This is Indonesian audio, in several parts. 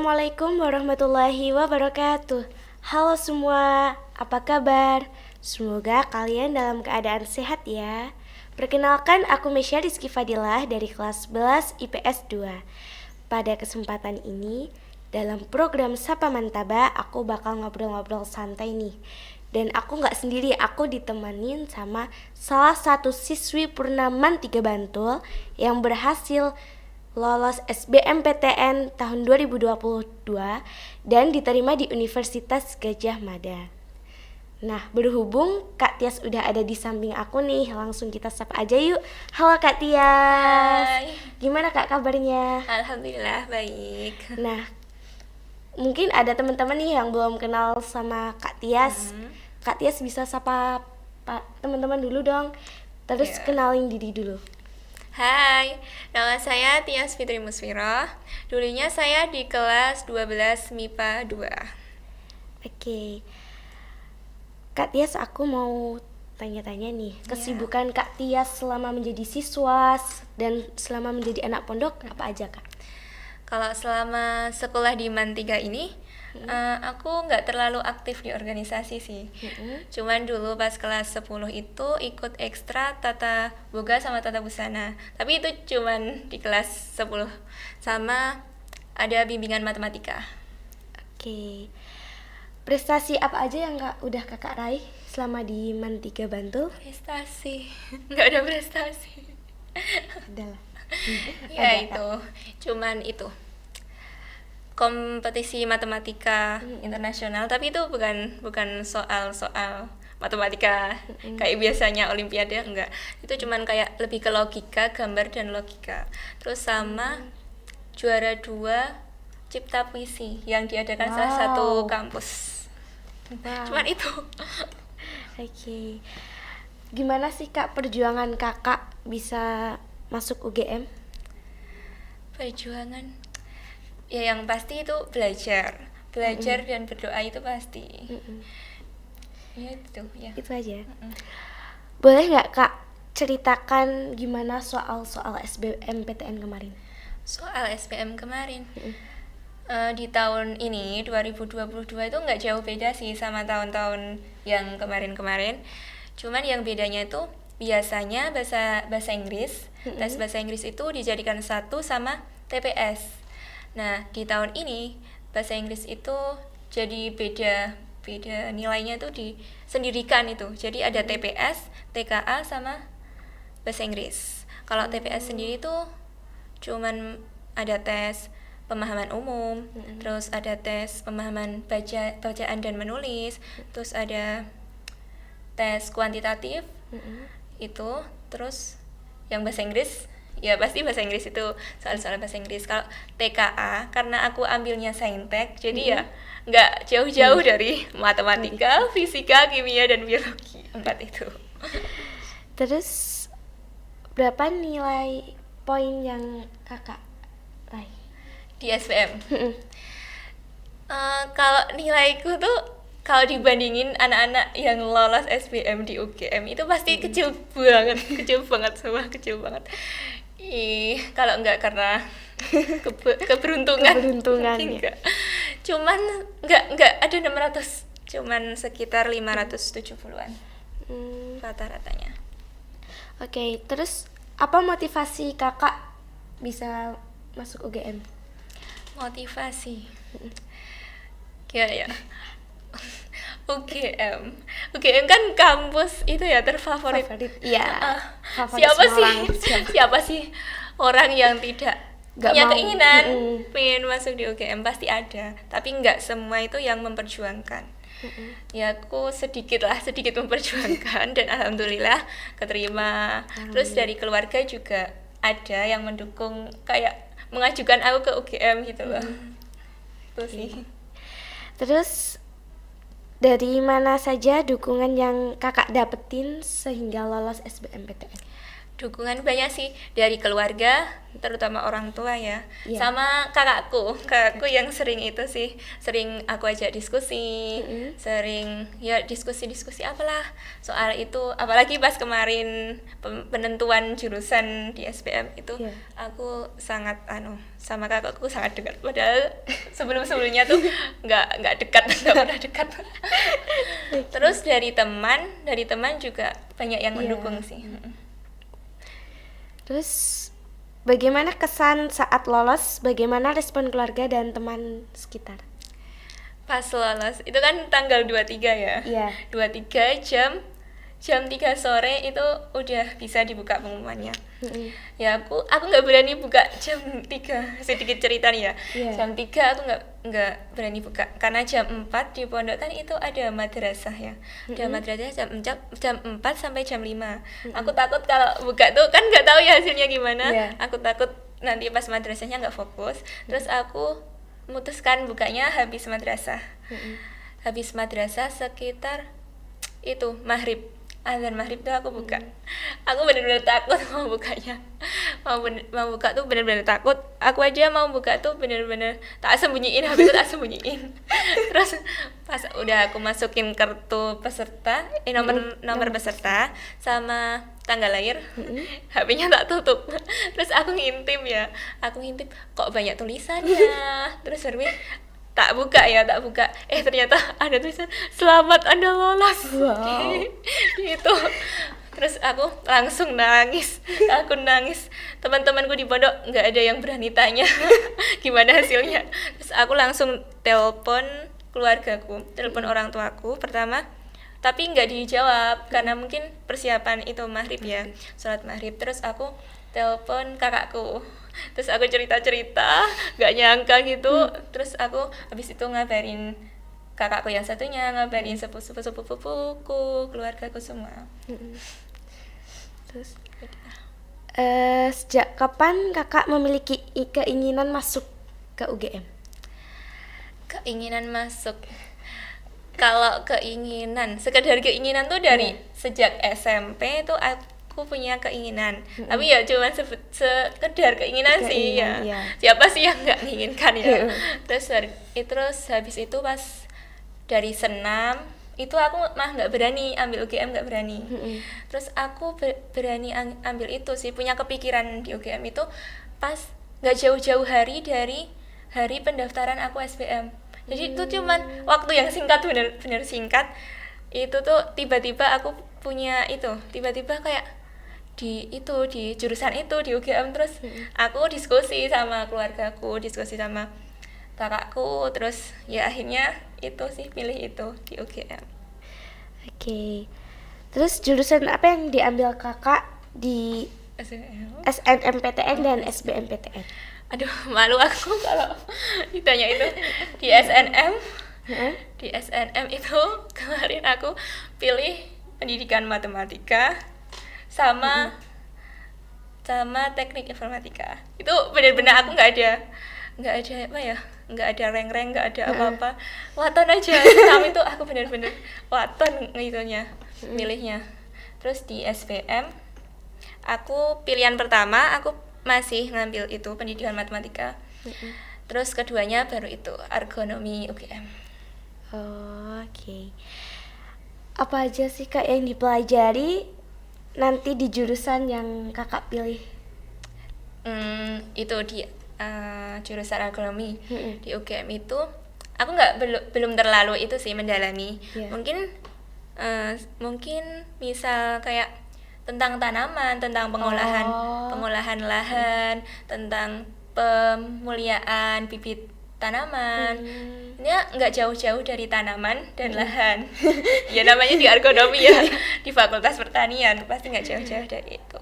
Assalamualaikum warahmatullahi wabarakatuh. Halo semua, apa kabar? Semoga kalian dalam keadaan sehat ya. Perkenalkan, aku Mesya Rizky Fadilah dari kelas 11 IPS 2. Pada kesempatan ini, dalam program Sapa Mantaba, aku bakal ngobrol-ngobrol santai nih. Dan aku gak sendiri, aku ditemenin sama salah satu siswi Purnaman 3 Bantul yang berhasil lolos SBMPTN tahun 2022 dan diterima di Universitas Gadjah Mada. Nah, berhubung Kak Tias udah ada di samping aku nih, langsung kita sapa aja yuk. Halo Kak Tias. Hai. Gimana Kak kabarnya? Alhamdulillah baik. Nah, mungkin ada teman-teman nih yang belum kenal sama Kak Tias. Kak Tias bisa sapa teman-teman dulu dong. Terus kenalin diri dulu. Hai, nama saya Tias Fitri Musfiroh. Dulunya saya di kelas 12 MIPA 2. Oke. Kak Tias, aku mau tanya-tanya nih, kesibukan Kak Tias selama menjadi siswa dan selama menjadi anak pondok apa aja Kak? Kalau selama sekolah di MAN 3 ini, aku nggak terlalu aktif di organisasi sih. Cuman dulu pas kelas 10 itu ikut ekstra tata boga sama tata busana. Tapi itu cuman di kelas 10. Sama ada bimbingan matematika. Oke. Prestasi apa aja yang udah Kakak raih selama di MAN 3 Bantul? Prestasi. Nggak ada prestasi. Adalah. Ya itu, cuman itu kompetisi matematika internasional, tapi itu bukan soal matematika kayak biasanya olimpiade, enggak. Itu cuman kayak lebih ke logika, gambar dan logika. Terus sama juara 2 cipta puisi yang diadakan salah satu kampus. Cuman itu. Oke. Gimana sih Kak perjuangan Kakak bisa masuk UGM? Perjuangan ya yang pasti itu belajar dan berdoa, itu pasti. Ya itu ya. Itu aja. Boleh nggak Kak ceritakan gimana soal SBMPTN kemarin? Soal SBM kemarin, di tahun ini 2022 itu nggak jauh beda sih sama tahun-tahun yang kemarin-kemarin. Cuman yang bedanya itu biasanya bahasa Inggris, tes bahasa Inggris itu dijadikan satu sama TPS. Nah, di tahun ini bahasa Inggris itu jadi beda nilainya itu disendirikan itu. Jadi ada TPS, TKA sama bahasa Inggris. Kalau TPS sendiri tuh cuman ada tes pemahaman umum, terus ada tes pemahaman bacaan dan menulis, terus ada tes kuantitatif, itu, terus yang bahasa Inggris ya pasti bahasa Inggris itu soal-soal bahasa Inggris. Kalau TKA karena aku ambilnya saintek, jadi ya nggak jauh-jauh dari matematika, fisika, kimia dan biologi, 4 itu. Terus berapa nilai poin yang Kakak raih di SBM? Kalau nilaiku tuh kalau dibandingin anak-anak yang lolos SBM di UGM itu pasti kecil banget. Kalau enggak karena keberuntungan ya. Cuman enggak ada 600, cuman sekitar 570-an rata-ratanya. Oke, terus apa motivasi Kakak bisa masuk UGM? Motivasi ya UGM kan kampus itu ya terfavorit. Iya. Siapa sih orang yang tidak punya keinginan pengen masuk di UGM? Pasti ada, tapi nggak semua itu yang memperjuangkan. Ya aku sedikit memperjuangkan dan alhamdulillah keterima. Terus dari keluarga juga ada yang mendukung, kayak mengajukan aku ke UGM gitu loh. Itu sih. Terus dari mana saja dukungan yang Kakak dapetin sehingga lolos SBMPTN? Dukungan banyak sih dari keluarga, terutama orang tua ya, Iya. sama kakakku yang sering itu sih, sering aku ajak diskusi, sering ya diskusi-diskusi apalah soal itu, apalagi pas kemarin penentuan jurusan di SBM itu, Iya. aku sangat sama kakakku sangat dekat, padahal sebelumnya tuh nggak dekat, nggak pernah dekat. Terus dari teman juga banyak yang Iya. mendukung sih. Terus bagaimana kesan saat lolos? Bagaimana respon keluarga dan teman sekitar? Pas lolos itu kan tanggal 23 ya. Iya. 23 jam 3 sore itu udah bisa dibuka pengumumannya. Ya aku nggak berani buka jam 3, sedikit cerita nih ya. Iya. Jam 3 aku nggak berani buka karena jam 4 di pondok kan itu ada madrasah ya. Ada madrasah jam 4 sampai jam 5. Aku takut kalau buka tuh kan nggak tahu ya hasilnya gimana. Iya. Aku takut nanti pas madrasahnya nggak fokus. Terus aku memutuskan bukanya habis madrasah. Habis madrasah sekitar itu maghrib, azan maghrib tuh aku buka. Aku benar-benar takut mau bukanya, mau buka tuh benar-benar takut. Aku aja mau buka tuh benar-benar tak sembunyiin, HP ku tak sembunyiin. Terus pas udah aku masukin kartu peserta, nomor peserta sama tanggal lahir, HP-nya tak tutup. Terus aku ngintip kok banyak tulisannya. Terus baru tak buka, ternyata ada tulisan selamat Anda lolos. Wow. Gitu. Terus aku langsung nangis, teman-temanku di pondok nggak ada yang berani tanya gimana hasilnya. Terus aku langsung telepon keluargaku, telepon orang tuaku pertama, tapi nggak dijawab karena mungkin persiapan itu maghrib ya, sholat maghrib. Terus aku telepon kakakku, terus aku cerita nggak nyangka gitu. Terus aku habis itu ngabarin kakakku yang satunya, ngabarin sepupu-sepupuku, keluargaku semua. Terus sejak kapan kakak memiliki keinginan masuk ke UGM? Keinginan masuk, kalau sekedar keinginan tuh dari sejak SMP tuh aku punya keinginan, tapi ya cuma sekedar keinginan sih ya. Iya. Siapa sih yang nggak menginginkan ya. Terus habis itu pas dari senam itu aku mah nggak berani ambil UGM, nggak berani. Terus aku berani ambil itu sih, punya kepikiran di UGM itu pas nggak jauh-jauh hari dari hari pendaftaran aku SBM. Jadi itu cuman waktu yang singkat, bener-bener singkat. Itu tuh tiba-tiba aku punya itu, tiba-tiba kayak di jurusan itu di UGM. Terus aku diskusi sama keluargaku, diskusi sama kakakku, terus ya akhirnya itu sih pilih itu di UGM. Oke. Terus jurusan apa yang diambil kakak di SBM. SNMPTN dan SBMPTN? Aduh, malu aku kalau ditanya itu. Di SNM di SNM itu kemarin aku pilih pendidikan matematika sama teknik informatika. Itu benar-benar aku nggak ada apa ya, nggak ada rank, nggak ada apa-apa, waton aja. Tapi itu aku benar-benar waton ngitunya, milihnya. Terus di SBM aku pilihan pertama aku masih ngambil itu pendidikan matematika. Terus keduanya baru itu ergonomi UGM. Oke. Apa aja sih kak yang dipelajari nanti di jurusan yang kakak pilih? Itu di jurusan ergonomi di UGM itu aku belum terlalu itu sih mendalami. Yeah. Mungkin misal kayak tentang tanaman, tentang pengolahan lahan, tentang pemuliaan bibit tanaman. Ini nggak jauh-jauh dari tanaman dan lahan. Ya namanya di ergonomi ya, di Fakultas Pertanian, pasti nggak jauh-jauh dari itu.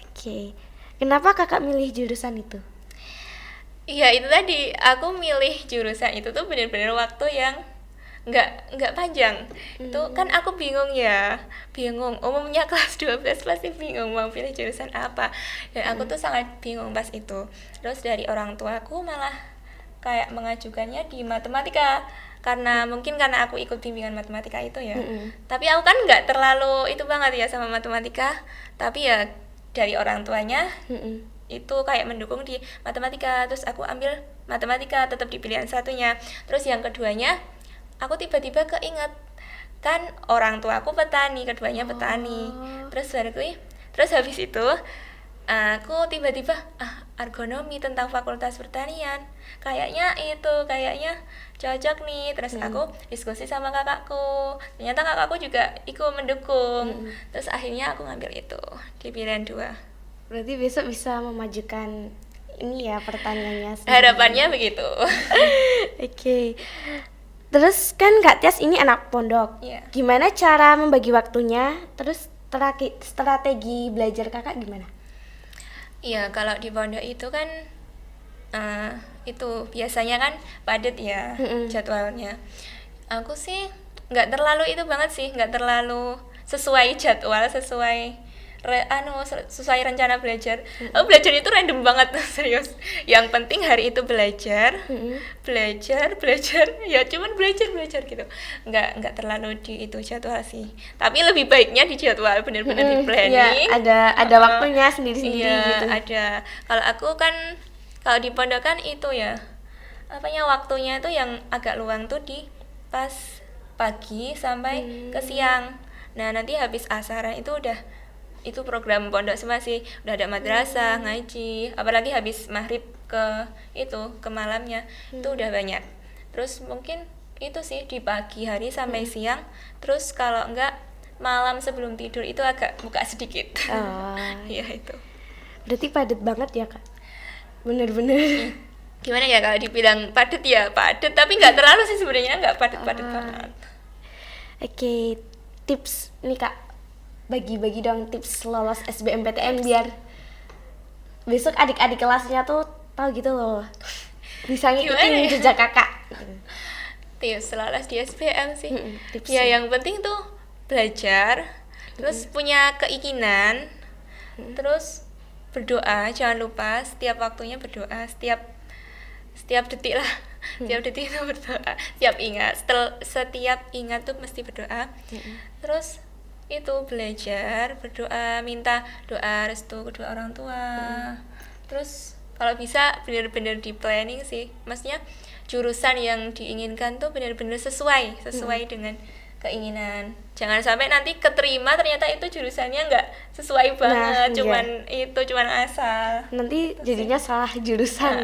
Oke. Kenapa kakak milih jurusan itu? Iya itu tadi, aku milih jurusan itu tuh benar-benar waktu yang nggak panjang. Itu kan aku bingung, umumnya kelas 12 pasti bingung mau pilih jurusan apa, dan aku tuh sangat bingung pas itu. Terus dari orang tuaku malah kayak mengajukannya di matematika, karena aku ikut bimbingan matematika itu ya. Tapi aku kan nggak terlalu itu banget ya sama matematika, tapi ya dari orang tuanya Mm-mm. itu kayak mendukung di matematika, terus aku ambil matematika tetap di pilihan satunya. Terus yang keduanya aku tiba-tiba keinget kan orang tua aku petani, keduanya petani. Oh. Terus habis itu aku tiba-tiba ergonomi tentang fakultas pertanian kayaknya cocok nih. Terus aku diskusi sama kakakku, ternyata kakakku juga ikut mendukung. Terus akhirnya aku ngambil itu di pilihan 2. Berarti besok bisa memajukan ini ya pertanyaannya sendiri. Harapannya begitu. Oke. Terus kan Kak Tias ini anak pondok. Iya. Gimana cara membagi waktunya? Terus strategi belajar Kakak gimana? Iya, kalau di pondok itu kan itu biasanya kan padat ya jadwalnya. Aku sih nggak terlalu itu banget sih, nggak terlalu sesuai jadwal, sesuai rencana belajar. Belajar itu random banget serius. Yang penting hari itu belajar, ya cuman belajar gitu. Nggak terlalu di itu jadwal sih. Tapi lebih baiknya di jadwal, bener-bener di planning. Ya, ada waktunya sendiri-sendiri iya, gitu. ada. Kalau aku kan kalau di pondok kan itu ya waktunya itu yang agak luang tuh di pas pagi sampai ke siang. Nah nanti habis asaran itu program pondok semua sih, udah ada madrasah, ngaji, apalagi habis maghrib ke malamnya itu udah banyak. Terus mungkin itu sih di pagi hari sampai siang. Terus kalau enggak malam sebelum tidur itu agak buka sedikit. Iya itu. Berarti padat banget ya Kak? Bener-bener. Gimana ya kalau dibilang padat ya padat, tapi nggak terlalu sih sebenarnya, nggak padat-padat banget. Oke, tips nih Kak, bagi-bagi dong tips lolos SBMPTN biar besok adik-adik kelasnya tuh tahu gitu loh, bisa ngikutin jejak Kakak. Tips lolos di SBM sih, tipsnya. ya yang penting tuh belajar, terus punya keinginan, terus berdoa, jangan lupa setiap waktunya berdoa, setiap detik lah. Setiap detik itu berdoa, setiap ingat tuh mesti berdoa. Terus itu belajar, berdoa, minta doa restu kedua orang tua. Terus kalau bisa benar-benar di planning sih, maksudnya jurusan yang diinginkan tuh benar-benar sesuai dengan keinginan. Jangan sampai nanti keterima ternyata itu jurusannya nggak sesuai banget, cuman asal. Nanti jadinya salah jurusan.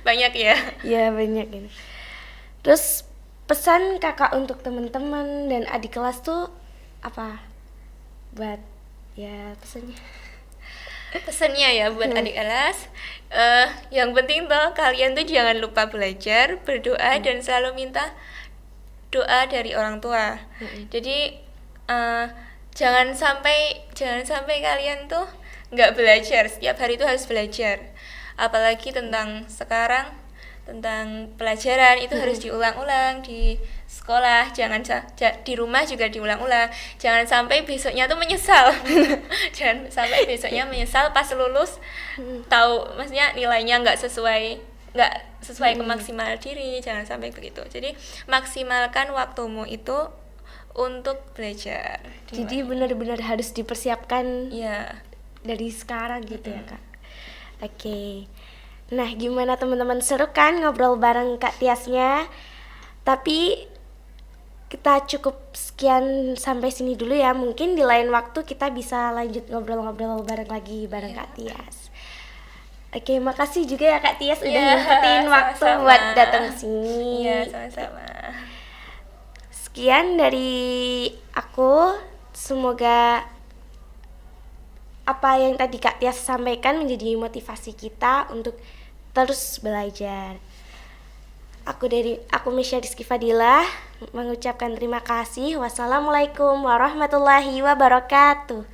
Banyak ya. Iya banyak ini. Terus pesan Kakak untuk teman-teman dan adik kelas tuh apa? Buat ya pesannya ya buat adik kelas, yang penting tuh kalian tuh jangan lupa belajar, berdoa dan selalu minta doa dari orang tua. Jadi jangan sampai kalian tuh nggak belajar, setiap hari itu harus belajar. Apalagi tentang pelajaran itu harus diulang-ulang di sekolah, di rumah juga diulang-ulang. Jangan sampai besoknya tuh menyesal. Jangan sampai besoknya menyesal pas lulus tahu maksudnya nilainya nggak sesuai ke maksimal diri. Jangan sampai begitu. Jadi maksimalkan waktumu itu untuk belajar. Jadi benar-benar harus dipersiapkan dari sekarang gitu ya Kak. Oke. Nah gimana teman-teman, seru kan ngobrol bareng Kak Tiasnya? Tapi kita cukup sekian sampai sini dulu ya. Mungkin di lain waktu kita bisa lanjut ngobrol-ngobrol bareng lagi bareng Kak Tias. Oke, makasih juga ya Kak Tias udah nyempetin waktu buat datang sini. Iya, sama-sama. Sekian dari aku. Semoga apa yang tadi Kak Tias sampaikan menjadi motivasi kita untuk terus belajar. Aku Misha Rizky Fadilah mengucapkan terima kasih. Wassalamualaikum warahmatullahi wabarakatuh.